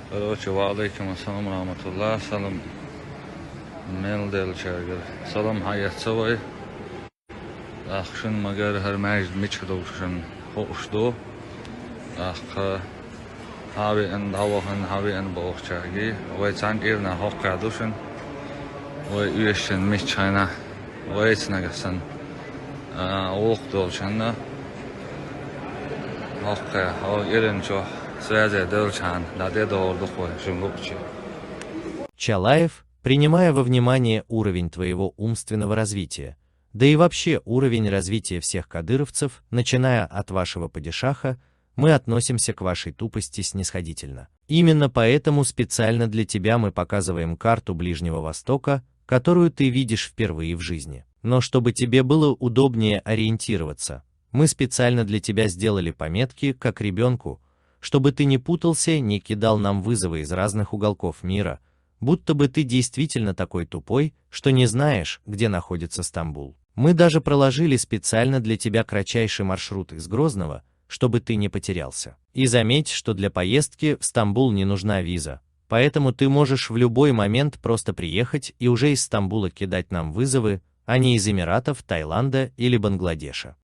Короче, валейкум ассалам рахматуллах, салам мел делчагер. Салам хаятсавай. Ахшин магар хар мажд мичхдушин хошту. Ах хави эн давахан хави эн бохчаги. Вай цан ирна хоккадушин. Вай уешин мичхайна. Вай цнагасан. Охдолчанна. Хокка, иренчо. Связи делчан, наде доордухой, жимлукчи. Чалаев, принимая во внимание уровень твоего умственного развития, да и вообще уровень развития всех кадыровцев, начиная от вашего падишаха, мы относимся к вашей тупости снисходительно. Именно поэтому специально для тебя мы показываем карту Ближнего Востока, которую ты видишь впервые в жизни. Но чтобы тебе было удобнее ориентироваться, мы специально для тебя сделали пометки, как ребенку, чтобы ты не путался, не кидал нам вызовы из разных уголков мира, будто бы ты действительно такой тупой, что не знаешь, где находится Стамбул. Мы даже проложили специально для тебя кратчайший маршрут из Грозного, чтобы ты не потерялся. И заметь, что для поездки в Стамбул не нужна виза, поэтому ты можешь в любой момент просто приехать и уже из Стамбула кидать нам вызовы, а не из Эмиратов, Таиланда или Бангладеша.